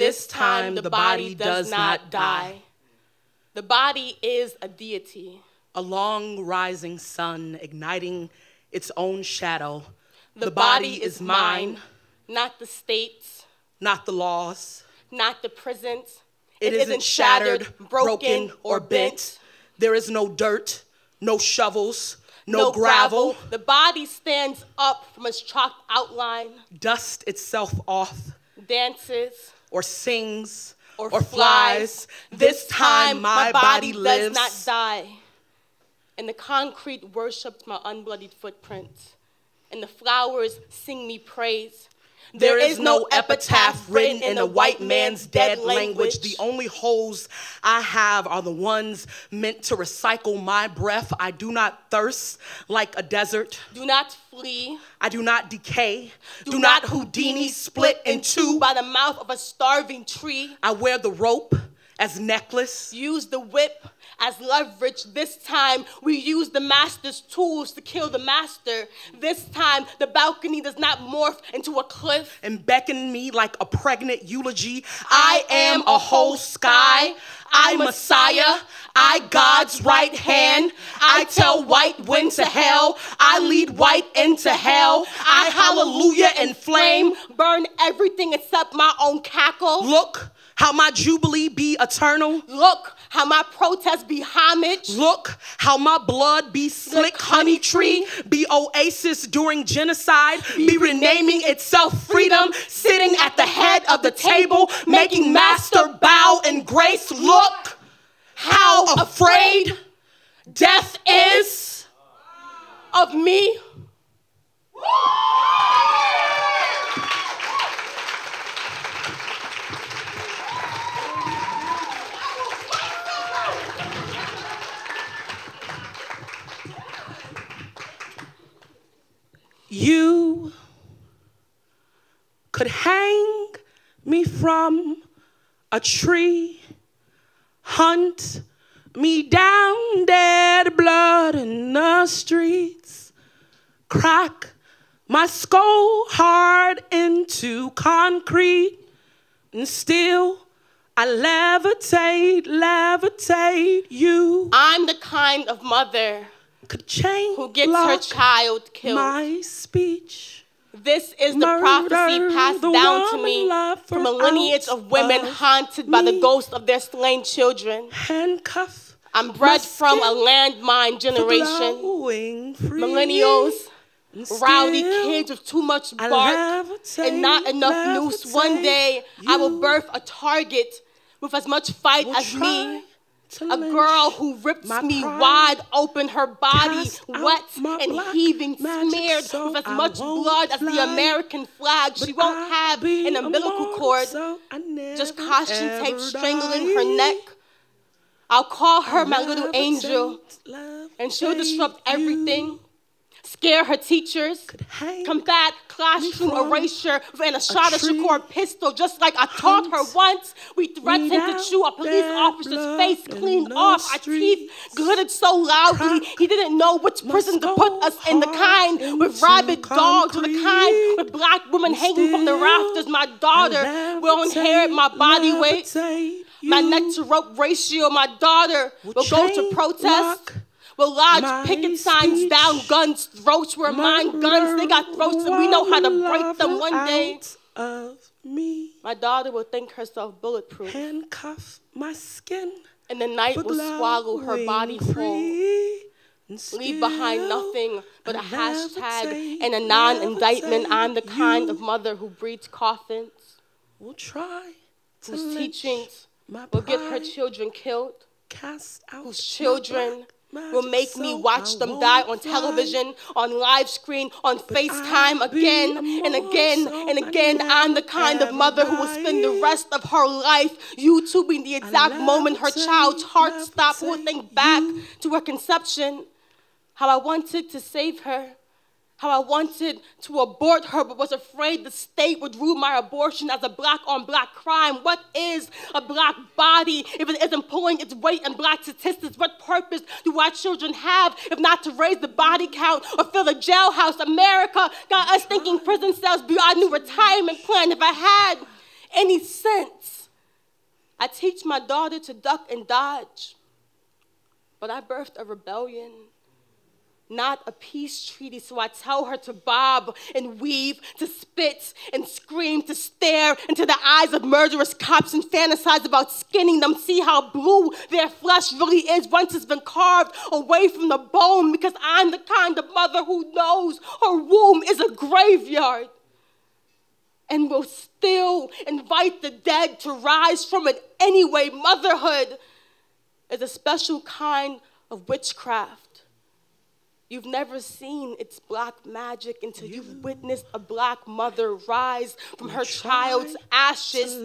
This time the body does not die. The body is a deity. A long rising sun igniting its own shadow. The body is mine, not the state's, not the laws, not the prison's. It isn't shattered, broken, or bent. There is no dirt, no shovels, no gravel. The body stands up from its chalked outline. Dusts itself off. Dances. Or sings. Or flies. This time my body lives. Does not die. And the concrete worships my unbloodied footprints. And the flowers sing me praise. There is no epitaph written in a white man's dead language. The only holes I have are the ones meant to recycle my breath. I do not thirst like a desert. Do not flee. I do not decay. Do not Houdini split in two by the mouth of a starving tree. I wear the rope as necklace. Use the whip as leverage. This time we use the master's tools to kill the master. This time the balcony does not morph into a cliff and beckon me like a pregnant eulogy. I am a whole sky. I Messiah. I God's right hand. I tell white wind to hell. I lead white into hell. I hallelujah in flame. Burn everything except my own cackle. Look how my jubilee be eternal. Look how my protest be homage. Look how my blood be slick honey tree, be oasis during genocide, be renaming itself freedom, sitting at the head of the table, making master bow in grace. Look how afraid death is of me. You could hang me from a tree, hunt me down, dead blood in the streets, crack my skull hard into concrete, and still I levitate, levitate you. I'm the kind of mother could change who gets her child killed. My speech. This is the prophecy passed down to me from a lineage of women haunted by the ghost of their slain children. Handcuff. I'm bred from a landmine generation. Millennials, rowdy kids with too much bark and not enough noose. One day I will birth a target with as much fight as me. A girl who rips me wide open, her body wet and heaving, smeared with as much blood as the American flag. She won't have an umbilical cord, just caution tape strangling her neck. I'll call her my little angel, and she'll disrupt everything. Scare her teachers, combat classroom erasure with an Ashada Shakur pistol, just like I taught her once. We threatened to chew a police officer's face clean off. Our teeth glittered so loudly, he didn't know which prison to put us in, the kind with rabid dogs or the kind with black women hanging from the rafters. My daughter will inherit my body weight, my neck to rope ratio. My daughter will go to protest. We'll lodge picket signs down guns' throats. We're mine guns. They got throats and we know how to break them one day. My daughter will think herself bulletproof. Handcuff my skin. And the night will swallow her body whole. Leave behind nothing but a hashtag and a non-indictment. I'm the kind of mother who breeds coffins. We'll try whose teachings will get her children killed. Whose children will make me watch them die on television, on live screen, on FaceTime again and again and again. I'm the kind of mother who will spend the rest of her life YouTubing the exact moment her child's heart stopped, who will think back to her conception, how I wanted to save her, how I wanted to abort her but was afraid the state would rule my abortion as a black-on-black crime. What is a black body if it isn't pulling its weight in black statistics? What purpose do our children have if not to raise the body count or fill the jailhouse? America got us thinking prison cells be our new retirement plan. If I had any sense, I teach my daughter to duck and dodge, but I birthed a rebellion, not a peace treaty. So I tell her to bob and weave, to spit and scream, to stare into the eyes of murderous cops and fantasize about skinning them, see how blue their flesh really is once it's been carved away from the bone, because I'm the kind of mother who knows her womb is a graveyard and will still invite the dead to rise from it anyway. Motherhood is a special kind of witchcraft. You've never seen its black magic until you've witnessed a black mother rise from her child's ashes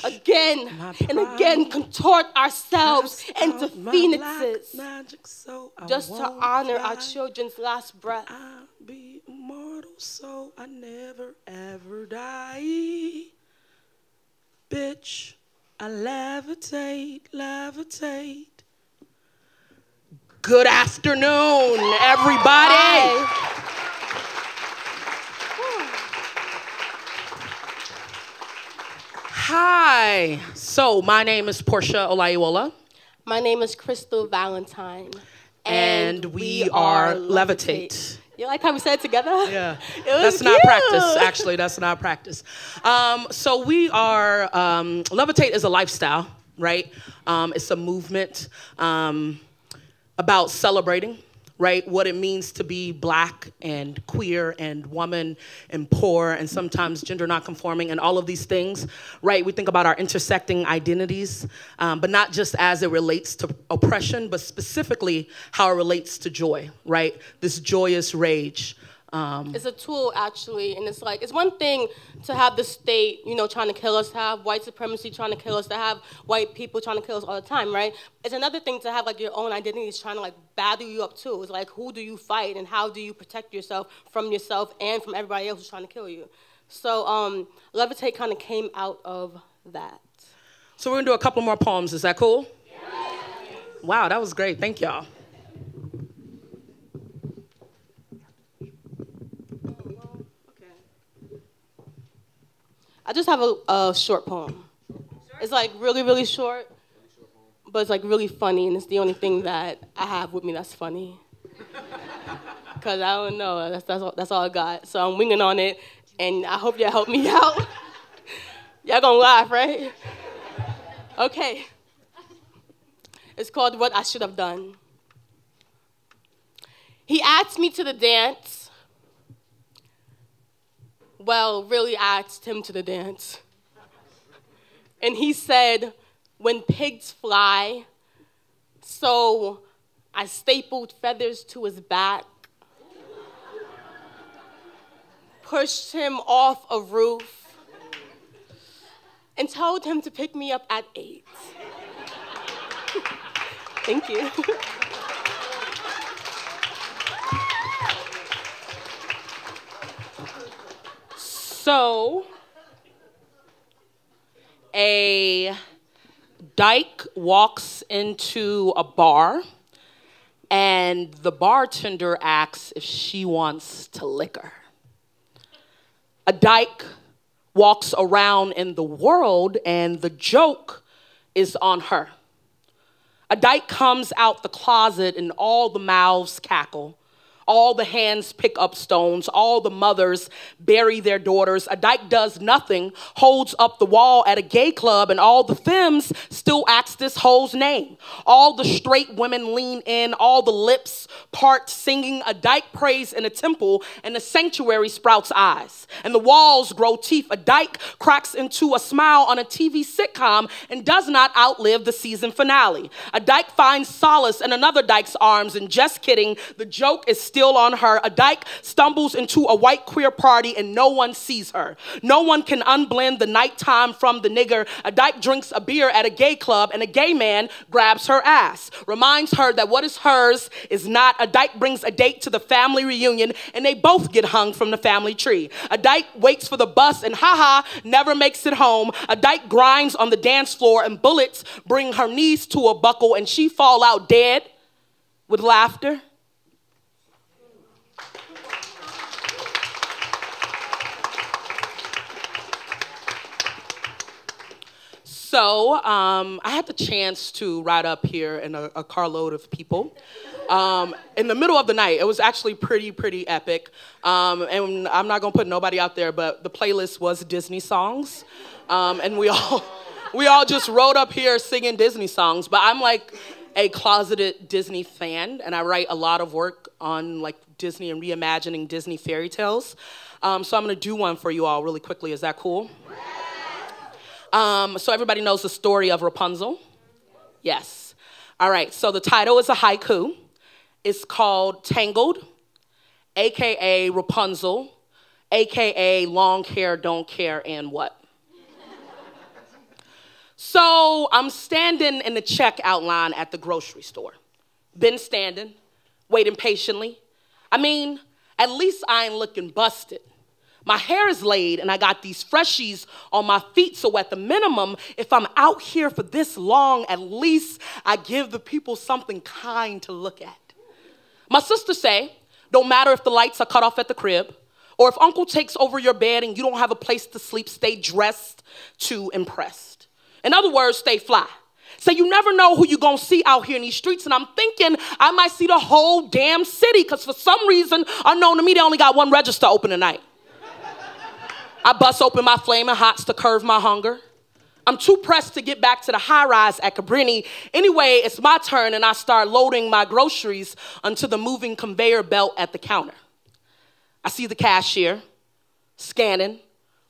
again and again, contort ourselves into phoenixes just to honor our children's last breath. I'll be immortal, so I never ever die. Bitch, I levitate, levitate. Good afternoon, everybody. Hi. So my name is Porsha Olayiwola. My name is Crystal Valentine. And we are Levitate. You like how we said it together? Yeah. That's not practice, actually. That's not practice. So we are, Levitate is a lifestyle, right? It's a movement about celebrating, right? What it means to be black and queer and woman and poor and sometimes gender nonconforming and all of these things, right? We think about our intersecting identities, but not just as it relates to oppression, but specifically how it relates to joy, right? This joyous rage. It's a tool, actually, and it's like, it's one thing to have the state, you know, trying to kill us, to have white supremacy trying to kill us, to have white people trying to kill us all the time, right? It's another thing to have, like, your own identities trying to, like, battle you up, too. It's like, who do you fight, and how do you protect yourself and from everybody else who's trying to kill you? So, Levitate kind of came out of that. So we're going to do a couple more poems. Is that cool? Yeah. Wow, that was great. Thank y'all. I just have a short poem. It's like really, really short, but it's like really funny, and it's the only thing that I have with me that's funny. Cause I don't know, that's all I got. So I'm winging on it, and I hope y'all help me out. Y'all gonna laugh, right? Okay. It's called What I Should Have Done. He asked me to the dance. Well, really asked him to the dance. And he said, when pigs fly, so I stapled feathers to his back, pushed him off a roof, and told him to pick me up at 8. Thank you. So, a dyke walks into a bar, and the bartender asks if she wants to liquor. A dyke walks around in the world, and the joke is on her. A dyke comes out the closet, and all the mouths cackle. All the hands pick up stones. All the mothers bury their daughters. A dyke does nothing, holds up the wall at a gay club, and all the femmes still ask this hoe's name. All the straight women lean in. All the lips part singing. A dyke prays in a temple, and the sanctuary sprouts eyes, and the walls grow teeth. A dyke cracks into a smile on a TV sitcom and does not outlive the season finale. A dyke finds solace in another dyke's arms, and just kidding, the joke is still on her. A dyke stumbles into a white queer party and no one sees her. No one can unblend the nighttime from the nigger. A dyke drinks a beer at a gay club and a gay man grabs her ass, reminds her that what is hers is not. A dyke brings a date to the family reunion and they both get hung from the family tree. A dyke waits for the bus and never makes it home. A dyke grinds on the dance floor and bullets bring her knees to a buckle and she fall out dead with laughter. So I had the chance to ride up here in a carload of people in the middle of the night. It was actually pretty epic. And I'm not gonna put nobody out there, but the playlist was Disney songs. And we all just rode up here singing Disney songs. But I'm like a closeted Disney fan, and I write a lot of work on like Disney and reimagining Disney fairy tales. So I'm gonna do one for you all really quickly. Is that cool? So everybody knows the story of Rapunzel? Yes. All right, so the title is a haiku. It's called Tangled, AKA Rapunzel, AKA long hair, don't care, and what? So I'm standing in the checkout line at the grocery store. Been standing, waiting patiently. I mean, at least I ain't looking busted. My hair is laid and I got these freshies on my feet, so at the minimum, if I'm out here for this long, at least I give the people something kind to look at. My sister say, don't matter if the lights are cut off at the crib, or if uncle takes over your bed and you don't have a place to sleep, stay dressed to impressed. In other words, stay fly. So you never know who you're gonna see out here in these streets, and I'm thinking I might see the whole damn city, because for some reason, unknown to me, they only got one register open tonight. I bust open my flaming hots to curve my hunger. I'm too pressed to get back to the high-rise at Cabrini. Anyway, it's my turn, and I start loading my groceries onto the moving conveyor belt at the counter. I see the cashier scanning,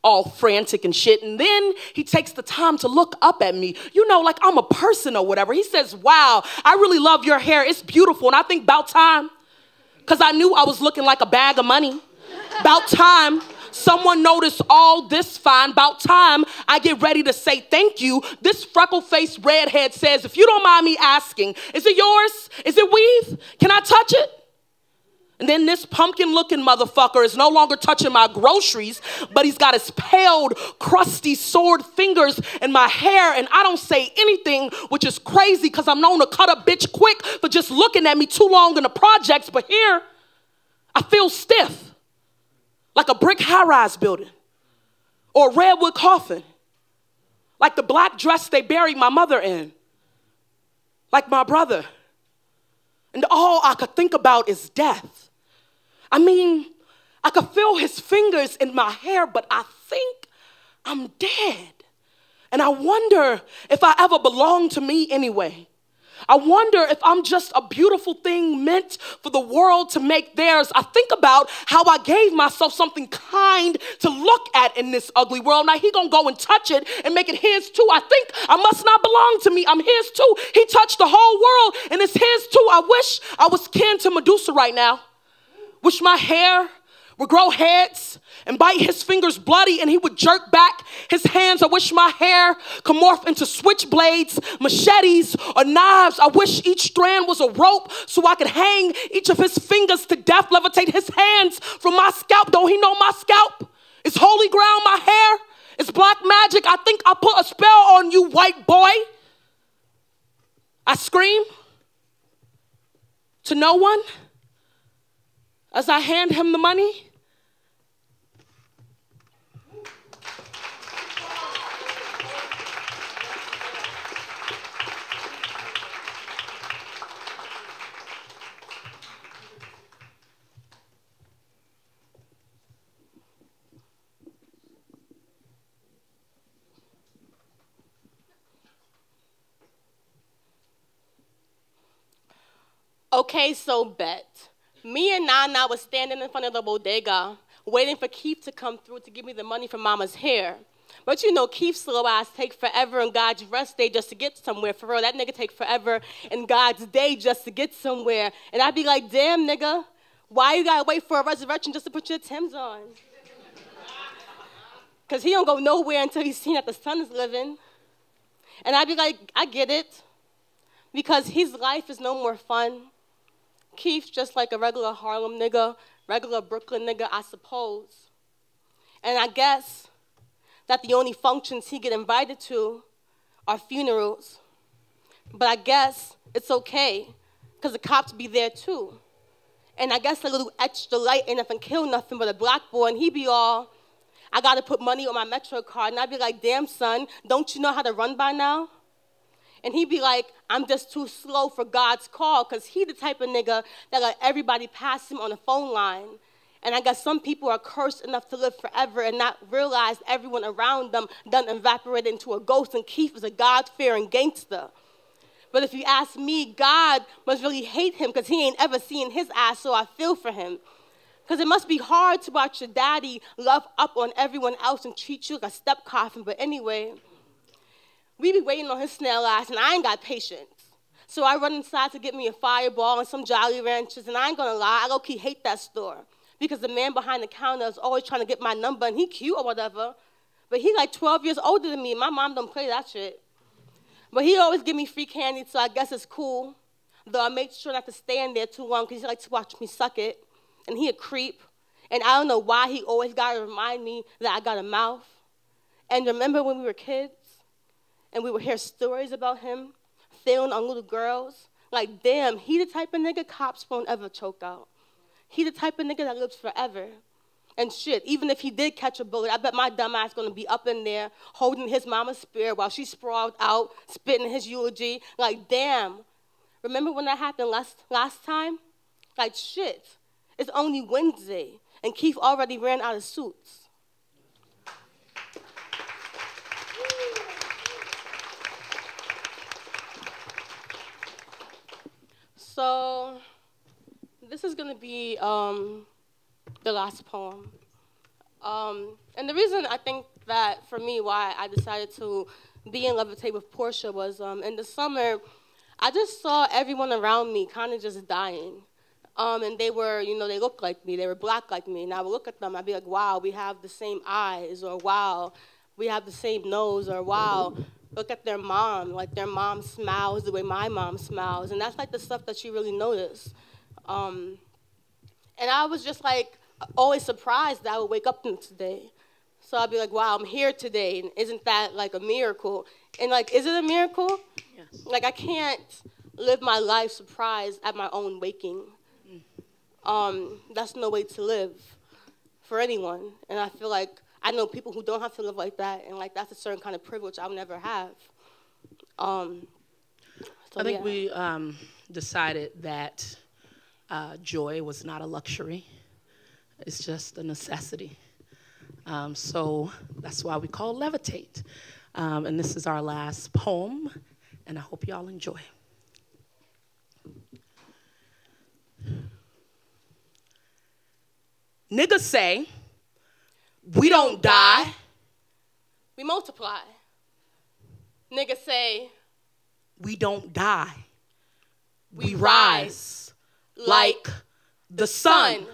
all frantic and shit, and then he takes the time to look up at me, you know, like I'm a person or whatever. He says, wow, I really love your hair. It's beautiful. And I think about time, because I knew I was looking like a bag of money. About time someone noticed all this fine. About time I get ready to say thank you. This freckle-faced redhead says, if you don't mind me asking, is it yours? Is it weave? Can I touch it? And then this pumpkin-looking motherfucker is no longer touching my groceries, but he's got his paled, crusty sword fingers in my hair, and I don't say anything, which is crazy because I'm known to cut a bitch quick for just looking at me too long in the projects, but here, I feel stiff, like a brick high-rise building or a redwood coffin, like the black dress they buried my mother in, like my brother. And all I could think about is death. I mean, I could feel his fingers in my hair, but I think I'm dead. And I wonder if I ever belong to me anyway. I wonder if I'm just a beautiful thing meant for the world to make theirs. I think about how I gave myself something kind to look at in this ugly world. Now he gonna go and touch it and make it his too. I think I must not belong to me. I'm his too. He touched the whole world and it's his too. I wish I was kin to Medusa right now. Wish my hair would grow heads and bite his fingers bloody and he would jerk back his hands. I wish my hair could morph into switchblades, machetes, or knives. I wish each strand was a rope so I could hang each of his fingers to death, levitate his hands from my scalp. Don't he know my scalp is holy ground? My hair is black magic. I think I put a spell on you, white boy. I scream to no one as I hand him the money. Okay, so bet. Me and Nana was standing in front of the bodega, waiting for Keith to come through to give me the money for Mama's hair. But you know, Keith's slow ass take forever in God's rest day just to get somewhere. For real, that nigga take forever in God's day just to get somewhere. And I'd be like, damn, nigga, why you gotta wait for a resurrection just to put your Timbs on? Because he don't go nowhere until he's seen that the sun is living. And I'd be like, I get it. Because his life is no more fun. Keith's just like a regular Harlem nigga, regular Brooklyn nigga, I suppose. And I guess that the only functions he get invited to are funerals. But I guess it's okay, because the cops be there too. And I guess a little extra light ain't nothing kill nothing but a black boy, and he be all, I got to put money on my Metro card. And I'd be like, damn, son, don't you know how to run by now? And he'd be like, I'm just too slow for God's call, because he the type of nigga that let everybody pass him on the phone line. And I guess some people are cursed enough to live forever and not realize everyone around them done evaporated into a ghost, and Keith was a God-fearing gangster. But if you ask me, God must really hate him because he ain't ever seen his ass, so I feel for him. Because it must be hard to watch your daddy love up on everyone else and treat you like a step coffin. But anyway, we be waiting on his snail ass, and I ain't got patience. So I run inside to get me a Fireball and some Jolly Ranchers, and I ain't gonna lie, I low-key hate that store. Because the man behind the counter is always trying to get my number, and he cute or whatever. But he like 12 years older than me. My mom don't play that shit. But he always give me free candy, so I guess it's cool. Though I make sure not to stay in there too long because he likes to watch me suck it. And he a creep. And I don't know why he always got to remind me that I got a mouth. And remember when we were kids? And we would hear stories about him failing on little girls? Like, damn, he the type of nigga cops won't ever choke out. He the type of nigga that lives forever. And shit, even if he did catch a bullet, I bet my dumb ass gonna be up in there holding his mama's spear while she sprawled out, spitting his eulogy. Like, damn, remember when that happened last time? Like, shit, it's only Wednesday, and Keith already ran out of suits. So, this is gonna be the last poem. And the reason I think that, for me, why I decided to be in Levitate with Porsha was in the summer, I just saw everyone around me kind of just dying. And they were, you know, they looked like me. They were black like me. And I would look at them. I'd be like, wow, we have the same eyes. Or, wow, we have the same nose. Or, wow, look at their mom. Like, their mom smiles the way my mom smiles. And that's, like, the stuff that you really notice. And I was just, like, always surprised that I would wake up today. So I'd be like, wow, I'm here today. And isn't that, like, a miracle? And, like, is it a miracle? Yes. Like, I can't live my life surprised at my own waking. That's no way to live for anyone. And I feel like I know people who don't have to live like that. And, like, that's a certain kind of privilege I'll never have. So, I think we decided that joy was not a luxury. It's just a necessity. So that's why we call Levitate. And this is our last poem, and I hope y'all enjoy. Niggas say, we don't die, we multiply. Niggas say, we don't die, we rise like the sun.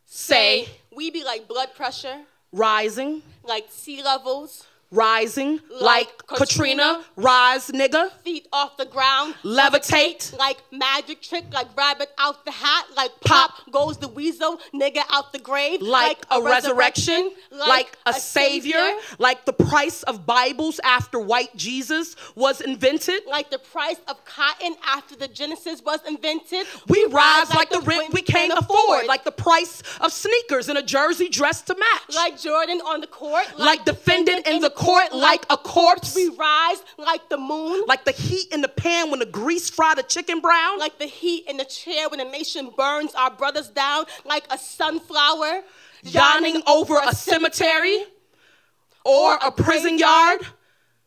Say, we be like blood pressure, rising like sea levels, rising like Katrina. Rise, nigga. Feet off the ground. Levitate. Like magic trick, like rabbit out the hat. Like pop goes the weasel, nigga out the grave. Like a resurrection. Like a savior. Like the price of Bibles after white Jesus was invented. Like the price of cotton after the Genesis was invented. We rise like the rent we can't afford. Like the price of sneakers and a jersey dress to match. Like Jordan on the court. Like defendant in the court like a corpse. We rise like the moon. Like the heat in the pan when the grease fry the chicken brown. Like the heat in the chair when the nation burns our brothers down. Like a sunflower yawning over a cemetery or a prison yard.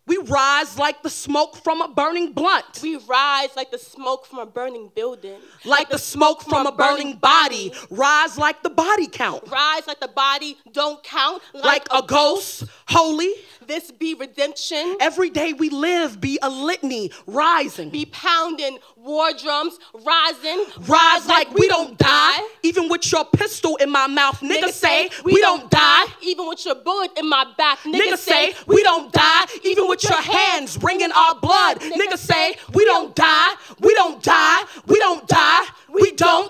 We rise like the smoke from a burning blunt. We rise like the smoke from a burning building. Like the smoke from a burning body. Rise like the body count. Rise like the body don't count. Like a ghost, holy. This be redemption. Every day we live be a litany, rising. Be pounding war drums, rising. Rise like we don't die. Even with your pistol in my mouth, niggas say we don't die. Even with your bullet in my back, niggas say we don't die. Even with your hands bringing our blood, niggas say we don't die. We don't die. We don't die. We don't